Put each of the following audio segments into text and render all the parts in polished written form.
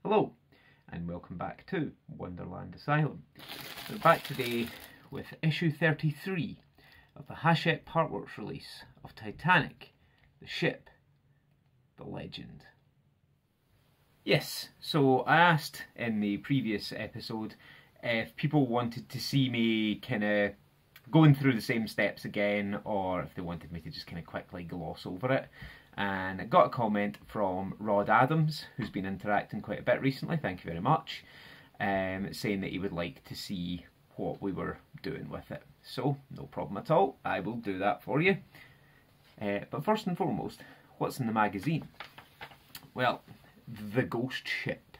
Hello, and welcome back to Wonderland Asylum. We're back today with issue 33 of the Hachette Partworks release of Titanic, the ship, the legend. Yes, so I asked in the previous episode if people wanted to see me kind of going through the same steps again, or if they wanted me to just kind of quickly gloss over it. And I got a comment from Rod Adams, who's been interacting quite a bit recently, thank you very much, saying that he would like to see what we were doing with it. So, no problem at all, I will do that for you. But first and foremost, what's in the magazine? Well, the ghost ship.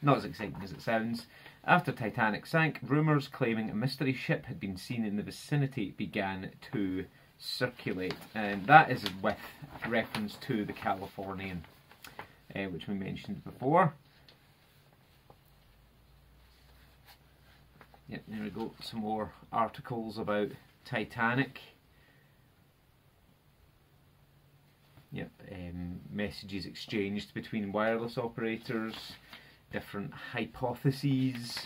Not as exciting as it sounds. After Titanic sank, rumours claiming a mystery ship had been seen in the vicinity began to circulate, and that is with reference to the Californian, which we mentioned before. Yep, there we go, some more articles about Titanic. Yep, messages exchanged between wireless operators, different hypotheses,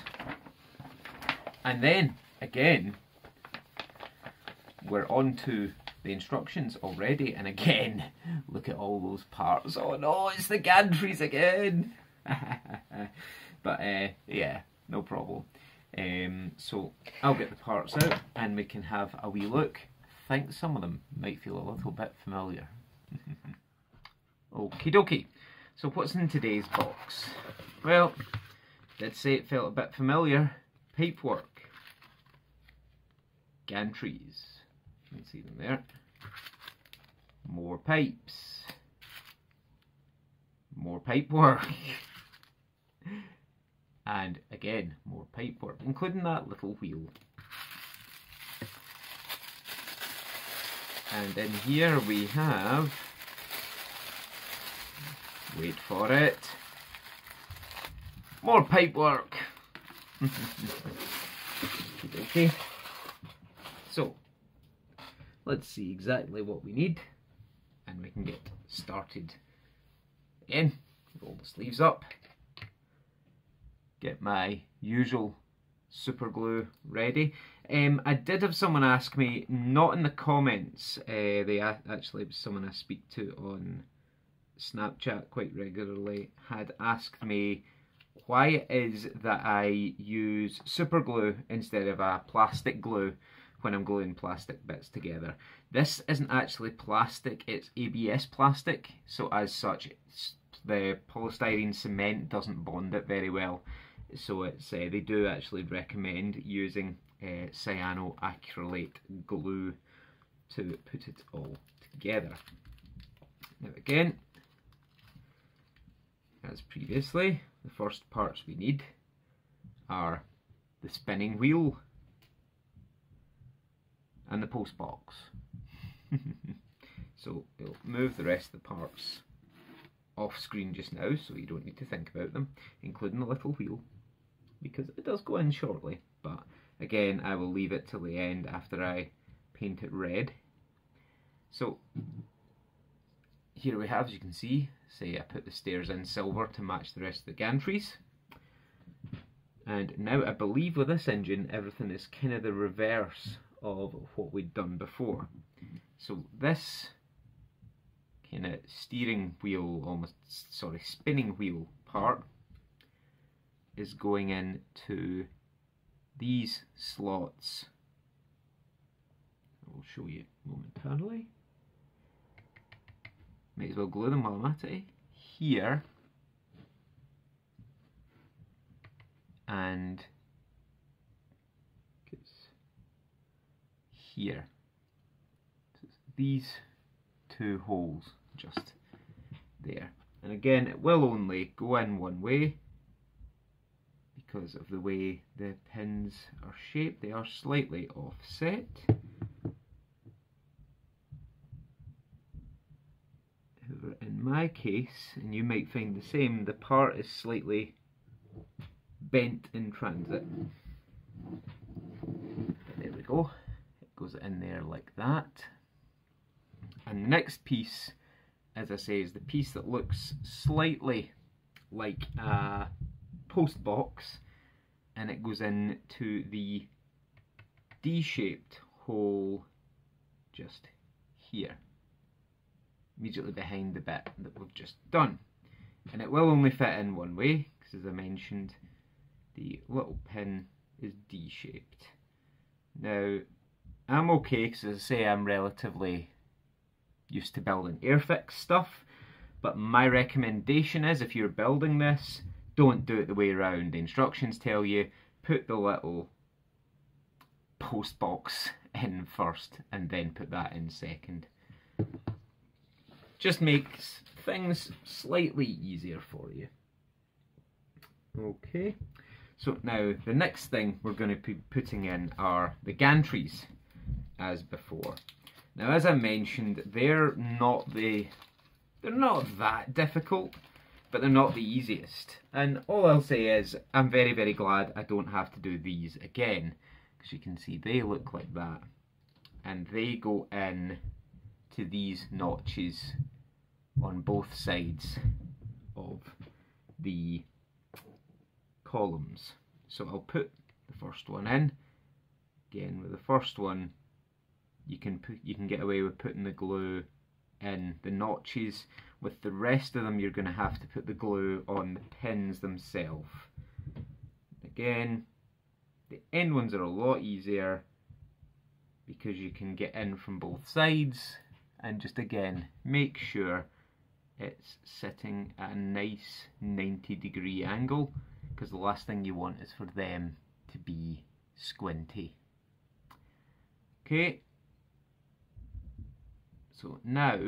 and then again we're on to the instructions already, and again look at all those parts. Oh no, it's the gantries again. But yeah, no problem. So I'll get the parts out and we can have a wee look. I think some of them might feel a little bit familiar. Okie dokie. So what's in today's box? Well, did say it felt a bit familiar. Pipework. Gantries. You can see them there. More pipes. More pipework. And again, more pipework, including that little wheel. And in here we have, wait for it, more pipework. Okay. So, let's see exactly what we need, and we can get started. Again, roll the sleeves up, get my usual super glue ready. I did have someone ask me, not in the comments, actually someone I speak to on Snapchat quite regularly, had asked me why it is that I use super glue instead of a plastic glue when I'm gluing plastic bits together. This isn't actually plastic, it's ABS plastic, so as such the polystyrene cement doesn't bond it very well. So it's they do actually recommend using cyanoacrylate glue to put it all together. Now again, as previously, the first parts we need are the spinning wheel and the post box. So we'll move the rest of the parts off screen just now, so you don't need to think about them, including the little wheel, because it does go in shortly, but again I will leave it till the end after I paint it red. So here we have, as you can see, I put the stairs in silver to match the rest of the gantries. And now I believe with this engine everything is kind of the reverse of what we'd done before. So this kind of steering wheel, spinning wheel part is going into these slots. I'll show you momentarily. Might as well glue them while I'm at it. Here and here. So it's these two holes just there. And again, it will only go in one way because of the way the pins are shaped. They are slightly offset. However, in my case, and you might find the same, the part is slightly bent in transit. But there we go. It goes in there like that. And the next piece, as I say, is the piece that looks slightly like a post box, and it goes into the D-shaped hole just here, immediately behind the bit that we've just done. And it will only fit in one way, because as I mentioned, the little pin is D-shaped. Now, I'm okay, because as I say, I'm relatively used to building Airfix stuff, but my recommendation is, if you're building this, don't do it the way around. The instructions tell you, put the little post box in first, and then put that in second. Just makes things slightly easier for you. Okay, so now the next thing we're going to be putting in are the gantries, as before. Now, as I mentioned, they're not that difficult, but they're not the easiest. And all I'll say is, I'm very, very glad I don't have to do these again, because you can see they look like that, and they go in to these notches on both sides of the columns. So I'll put the first one in. Again, with the first one, you can get away with putting the glue in the notches. With the rest of them, you're going to have to put the glue on the pins themselves. Again, the end ones are a lot easier because you can get in from both sides, and just again make sure it's sitting at a nice 90-degree angle, because the last thing you want is for them to be squinty. Okay, so now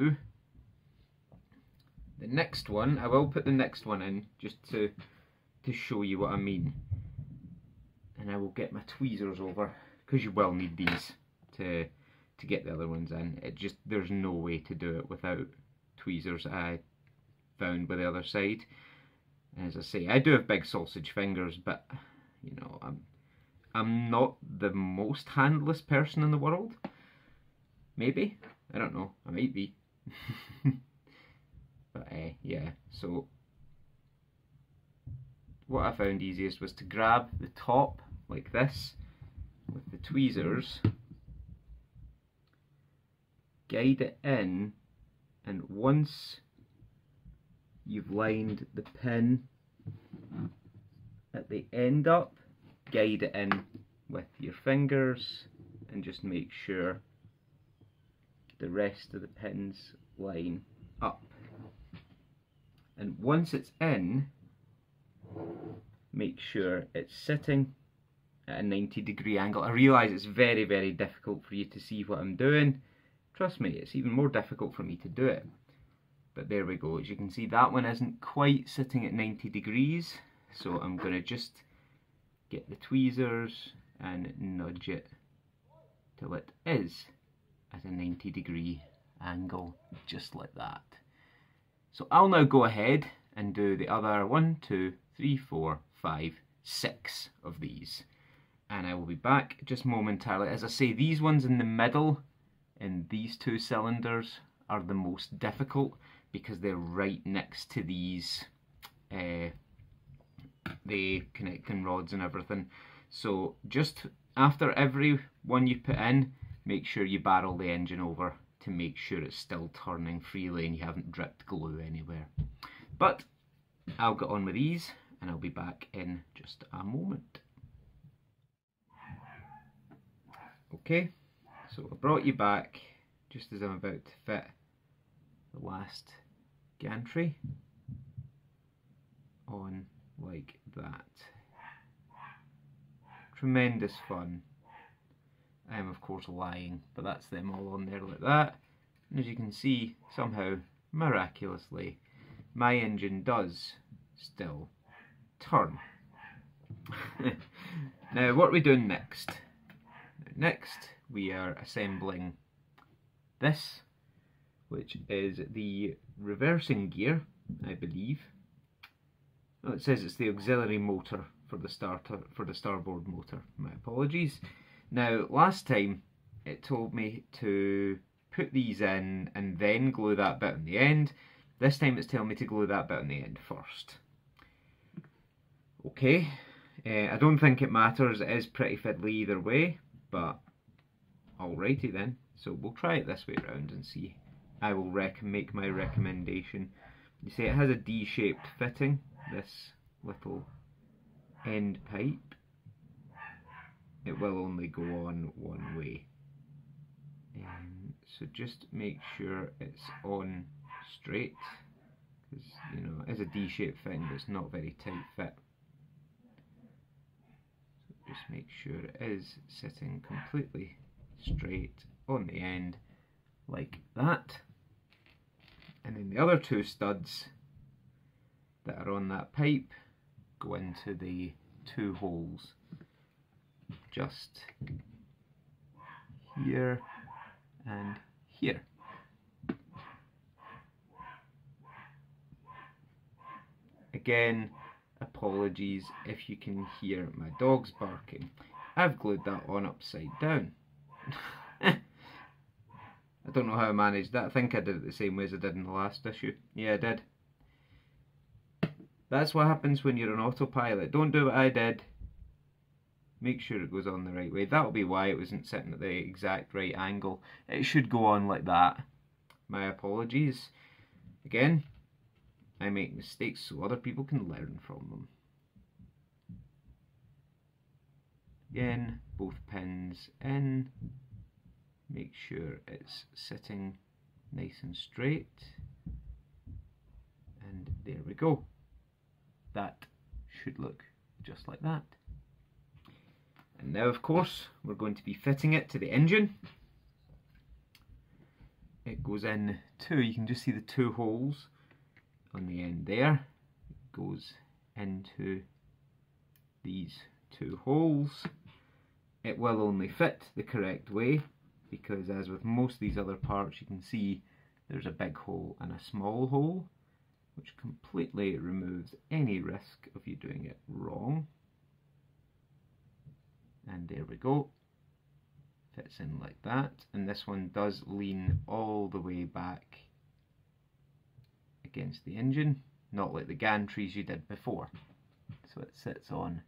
the next one, I will put the next one in just to show you what I mean, and I will get my tweezers over, because you will need these to get the other ones in. There's no way to do it without tweezers, I found, with the other side. As I say, I do have big sausage fingers, but you know, I'm not the most handless person in the world. Maybe, I don't know, I might be. But yeah, so what I found easiest was to grab the top like this with the tweezers, guide it in, and once you've lined the pin at the end up, guide it in with your fingers and just make sure the rest of the pins line up. And once it's in, make sure it's sitting at a 90-degree angle. I realise it's very, very difficult for you to see what I'm doing. Trust me, it's even more difficult for me to do it. But there we go. As you can see, that one isn't quite sitting at 90 degrees. So I'm going to just get the tweezers and nudge it till it is at a 90-degree angle, just like that. So I'll now go ahead and do the other 1, 2, 3, 4, 5, 6 of these. And I will be back just momentarily. As I say, these ones in the middle, in these two cylinders, are the most difficult because they're right next to these the connecting rods and everything. So just after every one you put in, make sure you barrel the engine over to make sure it's still turning freely and you haven't dripped glue anywhere. But I'll get on with these and I'll be back in just a moment. Okay, so I brought you back just as I'm about to fit the last gantry on like that. Tremendous fun. I am of course lying, but that's them all on there like that. And as you can see, somehow, miraculously, my engine does still turn. Now what are we doing next? Next we are assembling this, which is the reversing gear, I believe. Oh, it says it's the auxiliary motor for the starboard motor. My apologies. Now, last time it told me to put these in and then glue that bit on the end. This time it's telling me to glue that bit on the end first. Okay, I don't think it matters, it is pretty fiddly either way, but alrighty then. So we'll try it this way around and see. I will make my recommendation. You see it has a D-shaped fitting, this little end pipe. It will only go on one way. So just make sure it's on straight, because you know it is a D-shaped fitting, but it's not very tight fit. So just make sure it is sitting completely straight on the end, like that. And then the other two studs that are on that pipe go into the two holes just here and here. Again, apologies if you can hear my dogs barking. I've glued that on upside down. I don't know how I managed that. I think I did it the same way as I did in the last issue. Yeah, I did. That's what happens when you're on autopilot. Don't do what I did. Make sure it goes on the right way. That'll be why it wasn't sitting at the exact right angle. It should go on like that. My apologies. Again, I make mistakes so other people can learn from them. Again, both pins in. Make sure it's sitting nice and straight. And there we go. That should look just like that. And now, of course, we're going to be fitting it to the engine. It goes in two, you can just see the two holes on the end there. It goes into these two holes. It will only fit the correct way, because as with most of these other parts, you can see there's a big hole and a small hole, which completely removes any risk of you doing it wrong. And there we go, fits in like that, and this one does lean all the way back against the engine, not like the gantries you did before. So it sits on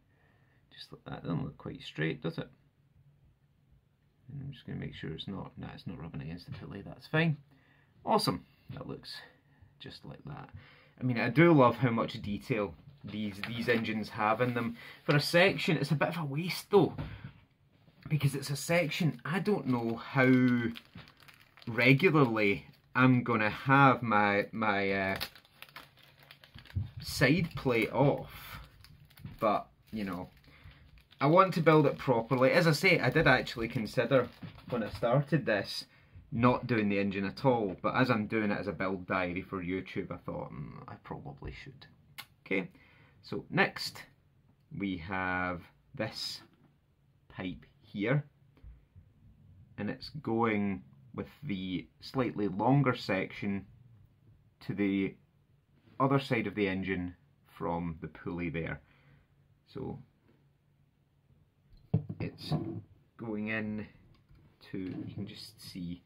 just like that. Doesn't look quite straight, does it? And I'm just going to make sure it's not, no, it's not rubbing against the pulley, that's fine. Awesome, that looks just like that. I mean, I do love how much detail these engines have in them. For a section, it's a bit of a waste though, because it's a section. I don't know how regularly I'm gonna have my side plate off, but you know, I want to build it properly. As I say, I did actually consider when I started this not doing the engine at all, but as I'm doing it as a build diary for YouTube, I thought I probably should. Okay, so next we have this pipe here, and it's going with the slightly longer section to the other side of the engine from the pulley there. So it's going in to, you can just see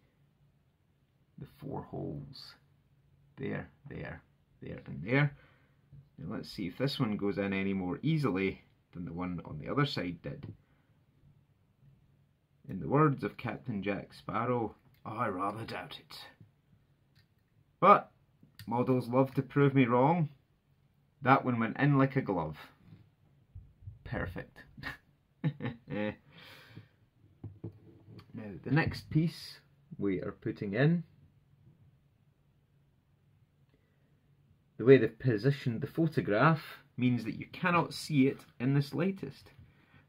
the four holes there, there, there and there. Now let's see if this one goes in any more easily than the one on the other side did. In the words of Captain Jack Sparrow, I rather doubt it. But models love to prove me wrong. That one went in like a glove. Perfect. Now the next piece we are putting in, the way they've positioned the photograph means that you cannot see it in the slightest.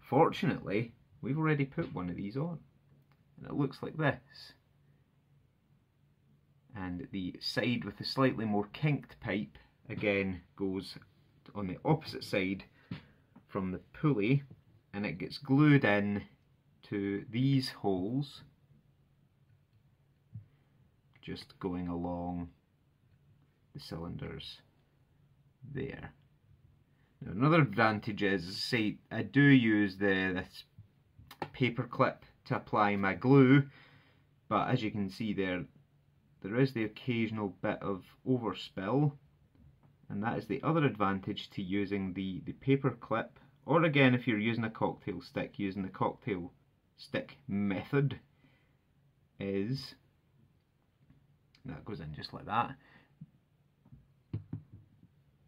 Fortunately, we've already put one of these on, and it looks like this. And the side with the slightly more kinked pipe again goes on the opposite side from the pulley, and it gets glued in to these holes, just going along the cylinders there. Now another advantage is, say, I do use this paper clip to apply my glue, but as you can see there is the occasional bit of overspill, and that is the other advantage to using the paper clip, or again if you're using a cocktail stick, using the cocktail stick method, is that goes in just like that.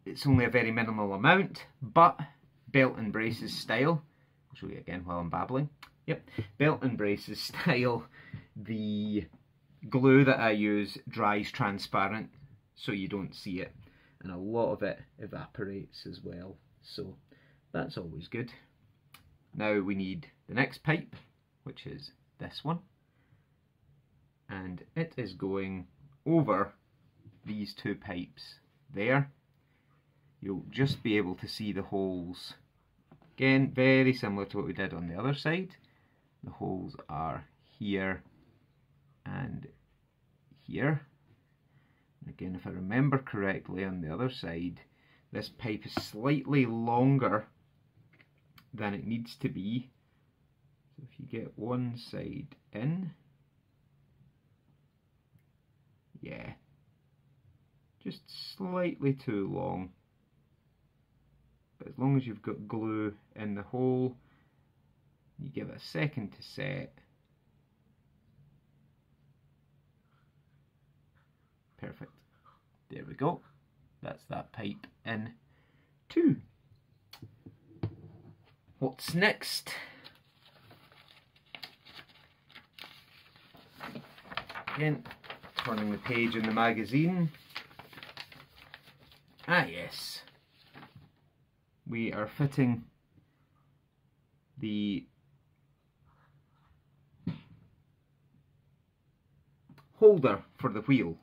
It's only a very minimal amount, but belt and braces style, I'll show you again while I'm babbling. Yep, belt and braces style, the glue that I use dries transparent so you don't see it, and a lot of it evaporates as well, so that's always good. Now we need the next pipe, which is this one, and it is going over these two pipes there. You'll just be able to see the holes. Again, very similar to what we did on the other side. The holes are here and here. And again, if I remember correctly, on the other side, this pipe is slightly longer than it needs to be. So if you get one side in, yeah, just slightly too long. But as long as you've got glue in the hole, you give it a second to set. Perfect. There we go. That's that pipe in too. What's next? Again, turning the page in the magazine. Ah yes. We are fitting the holder for the wheel,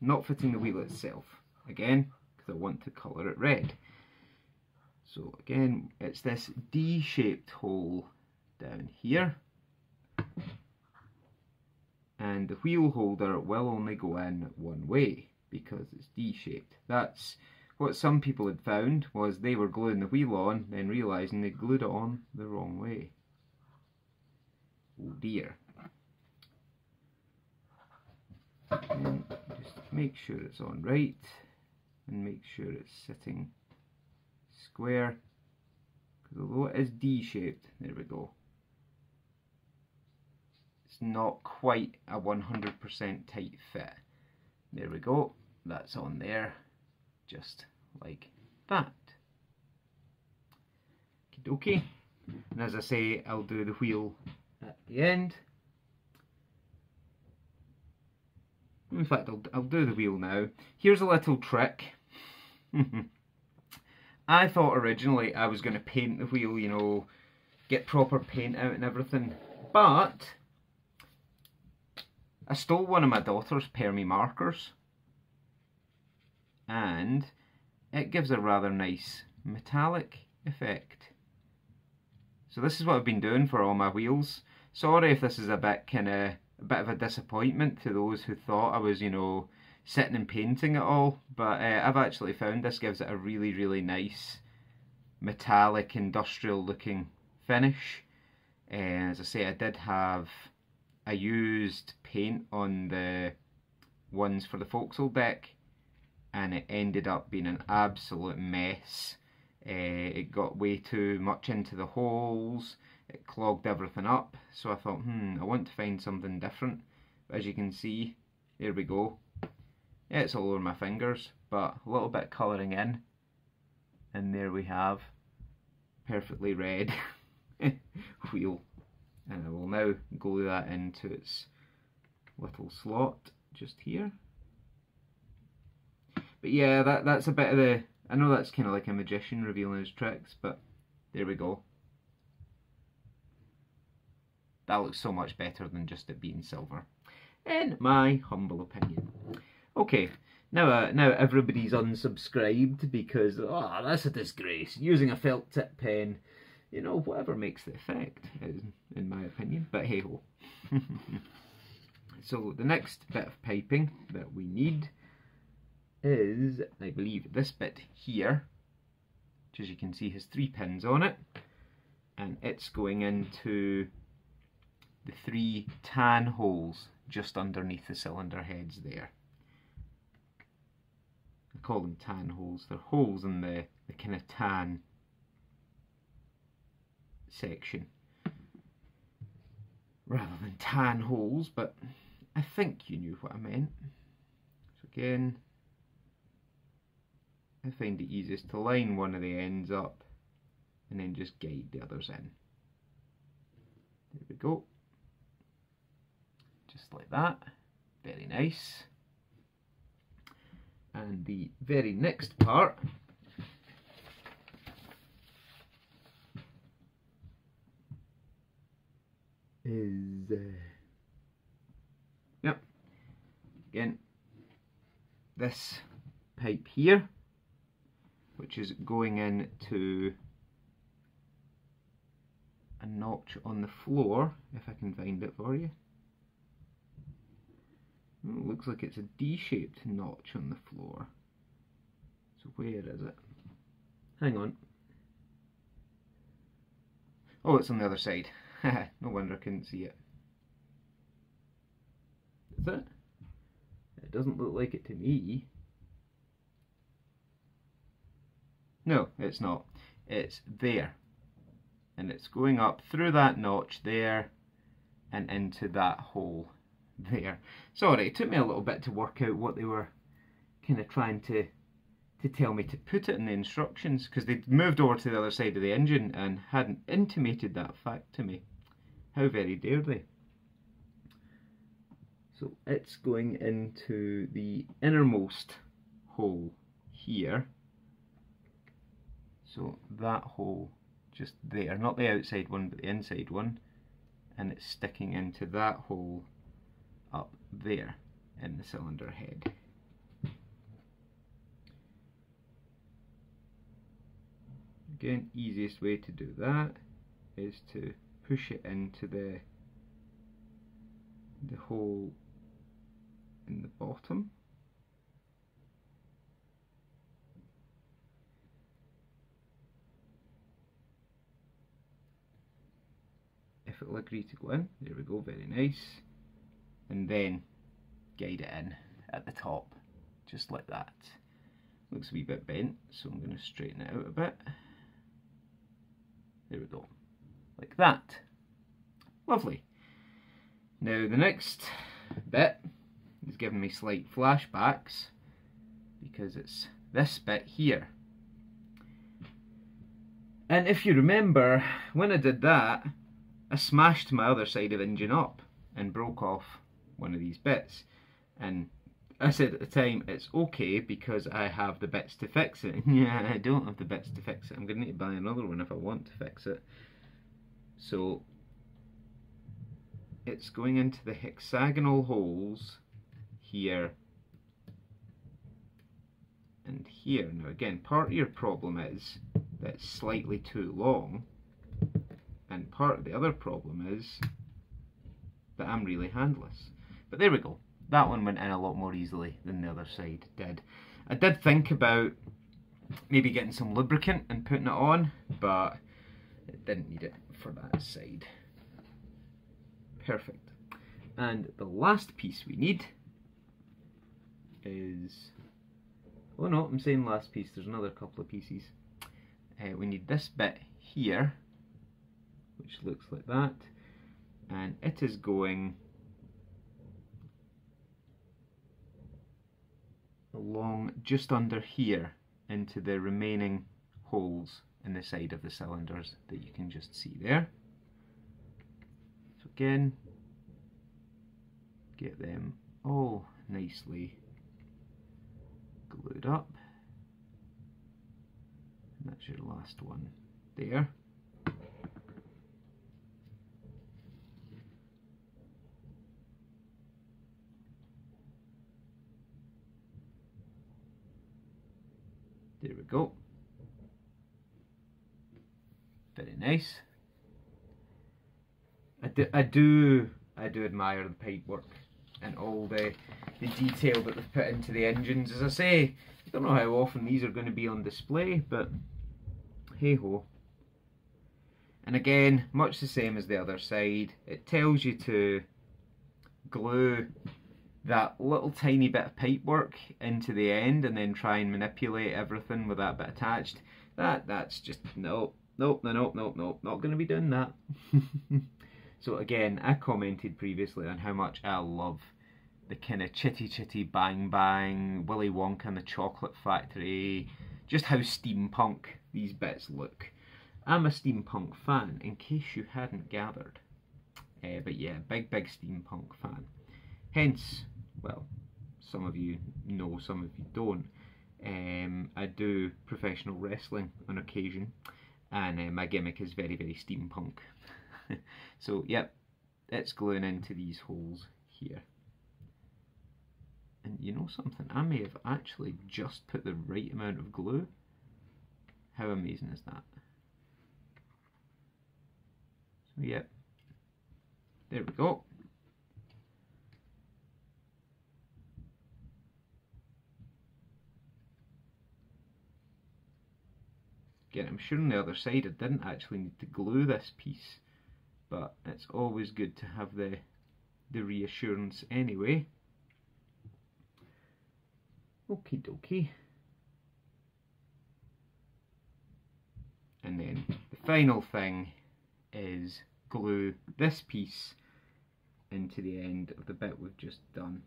not fitting the wheel itself, again because I want to colour it red. So again, it's this D-shaped hole down here, and the wheel holder will only go in one way because it's D-shaped. That's what some people had found, was they were gluing the wheel on, then realising they glued it on the wrong way. Oh dear. And just make sure it's on right, and make sure it's sitting square, because although it is D-shaped, there we go, it's not quite a 100% tight fit. There we go, that's on there, just like that. Okie dokie. And as I say, I'll do the wheel at the end. In fact, I'll do the wheel now. Here's a little trick. I thought originally I was going to paint the wheel, you know, get proper paint out and everything, but I stole one of my daughter's Permy markers, and it gives a rather nice metallic effect. So this is what I've been doing for all my wheels. Sorry if this is a bit of a disappointment to those who thought I was, you know, sitting and painting it all, but I've actually found this gives it a really, really nice metallic industrial looking finish. As I say, I used paint on the ones for the forecastle deck, and it ended up being an absolute mess. It got way too much into the holes, it clogged everything up, so I thought, I want to find something different. But as you can see, there we go. Yeah, it's all over my fingers, but a little bit colouring in, and there we have perfectly red wheel. And I will now glue that into its little slot just here. But yeah, that's a bit of the, I know that's kind of like a magician revealing his tricks, but there we go. That looks so much better than just it being silver, in my humble opinion. Okay, now everybody's unsubscribed because, oh, that's a disgrace. Using a felt tip pen, you know, whatever makes the effect, in my opinion, but hey ho. So the next bit of piping that we need is, I believe, this bit here, which as you can see has 3 pins on it, and it's going into the 3 tan holes just underneath the cylinder heads there. I call them tan holes. They're holes in the kind of tan section rather than tan holes, but I think you knew what I meant. So again, I find it easiest to line one of the ends up and then just guide the others in. There we go. Just like that. Very nice. And the very next part is yep, again, this pipe here, which is going into a notch on the floor, if I can find it for you. Oh, it looks like it's a D-shaped notch on the floor. So where is it? Hang on. Oh, it's on the other side. No wonder I couldn't see it. Is it? It doesn't look like it to me. No, it's not. It's there. And it's going up through that notch there and into that hole there. Sorry, it took me a little bit to work out what they were kind of trying to tell me to put it in the instructions, because they'd moved over to the other side of the engine and hadn't intimated that fact to me. How very dare they? So it's going into the innermost hole here. So that hole just there, not the outside one but the inside one, and it's sticking into that hole up there in the cylinder head. Again, easiest way to do that is to push it into the hole in the bottom. If it'll agree to go in, there we go, very nice. And then guide it in at the top, just like that. Looks a wee bit bent, so I'm going to straighten it out a bit. There we go, like that. Lovely. Now the next bit is giving me slight flashbacks because it's this bit here. And if you remember, when I did that, I smashed my other side of the engine up and broke off one of these bits. And I said at the time, it's okay because I have the bits to fix it. Yeah, I don't have the bits to fix it. I'm going to need to buy another one if I want to fix it. So it's going into the hexagonal holes here and here. Now again, part of your problem is that it's slightly too long, and part of the other problem is that I'm really handless. But there we go. That one went in a lot more easily than the other side did. I did think about maybe getting some lubricant and putting it on, but it didn't need it for that side. Perfect. And the last piece we need is... oh no, I'm saying last piece, there's another couple of pieces. We need this bit here, which looks like that, and it is going along just under here into the remaining holes in the side of the cylinders that you can just see there. So again, get them all nicely glued up, and that's your last one there. There we go. Very nice. I do admire the pipework and all the detail that they've put into the engines. As I say, I don't know how often these are going to be on display, but hey ho. And again, much the same as the other side, it tells you to glue that little tiny bit of pipework into the end and then try and manipulate everything with that bit attached, that's just nope, not going to be doing that. So again, I commented previously on how much I love the kind of chitty bang bang, Willy Wonka and the Chocolate Factory, just how steampunk these bits look. I'm a steampunk fan, in case you hadn't gathered. But yeah, big steampunk fan. Hence, well, some of you know, some of you don't. I do professional wrestling on occasion, and my gimmick is very steampunk. So, yep, it's gluing into these holes here. And you know something? I may have actually just put the right amount of glue. How amazing is that? So, yep, there we go. Again, I'm sure on the other side I didn't actually need to glue this piece, but it's always good to have the reassurance anyway. Okie dokie. And then the final thing is glue this piece into the end of the bit we've just done.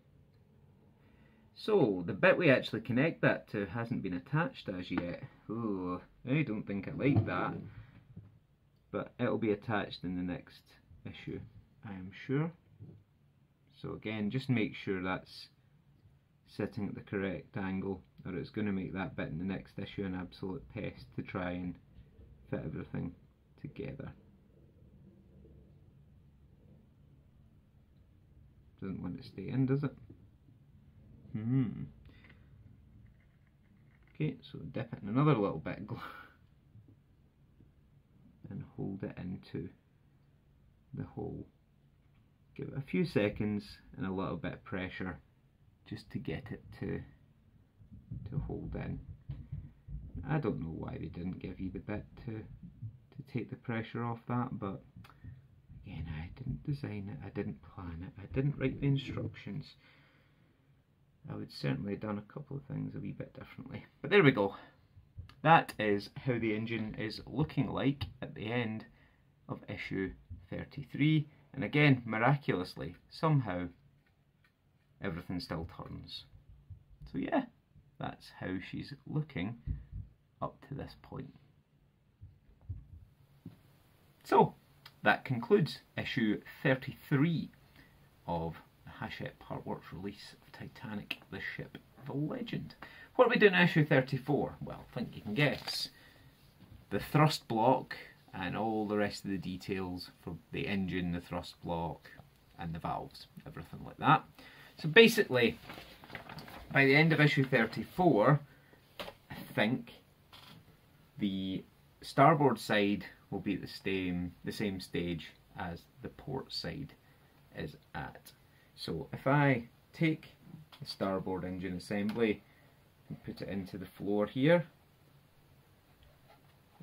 So the bit we actually connect that to hasn't been attached as yet. Oh, I don't think I like that, but it'll be attached in the next issue, I am sure. So again, just make sure that's sitting at the correct angle, or it's going to make that bit in the next issue an absolute pest to try and fit everything together. Doesn't want to stay in, does it? Okay, so dip it in another little bit of glue and hold it into the hole. Give it a few seconds and a little bit of pressure just to get it to hold in. I don't know why they didn't give you the bit to take the pressure off that, but again, I didn't design it, I didn't plan it, I didn't write the instructions. I would certainly have done a couple of things a wee bit differently. But there we go. That is how the engine is looking like at the end of issue 33. And again, miraculously, somehow, everything still turns. So yeah, that's how she's looking up to this point. So, that concludes issue 33 of the Hachette Partworks release of Titanic, the ship, the legend. What are we doing in issue 34? Well, I think you can guess. The thrust block and all the rest of the details for the engine, the thrust block and the valves, everything like that. So basically, by the end of issue 34, I think the starboard side will be at the same stage as the port side is at. So if I take the starboard engine assembly and put it into the floor here,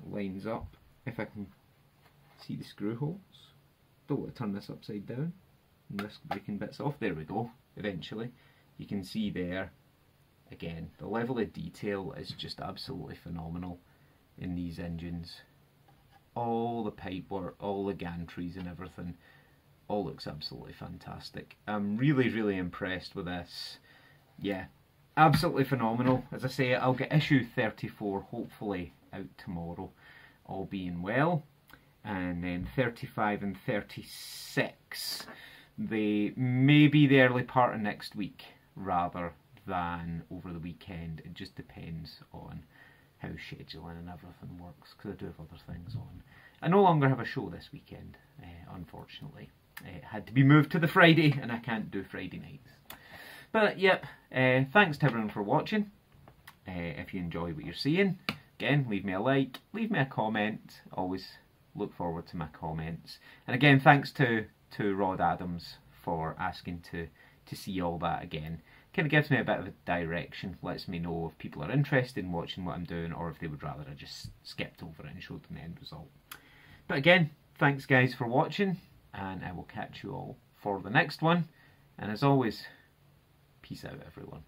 lines up. If I can see the screw holes, don't want to turn this upside down and risk breaking bits off. There we go. Eventually, you can see there. Again, the level of detail is just absolutely phenomenal in these engines. All the pipework, all the gantries and everything, all looks absolutely fantastic. I'm really impressed with this. Yeah, absolutely phenomenal. As I say, I'll get issue 34 hopefully out tomorrow, all being well. And then 35 and 36, they may be the early part of next week rather than over the weekend. It just depends on how scheduling and everything works, because I do have other things on. I no longer have a show this weekend, unfortunately. It had to be moved to the Friday, and I can't do Friday nights. But yep, thanks to everyone for watching. If you enjoy what you're seeing, again, leave me a like, leave me a comment. Always look forward to my comments. And again, thanks to Rod Adams for asking to see all that again. Kind of gives me a bit of a direction, lets me know if people are interested in watching what I'm doing or if they would rather I just skipped over it and showed them the end result. But again, thanks guys for watching, and I will catch you all for the next one. And as always, peace out everyone.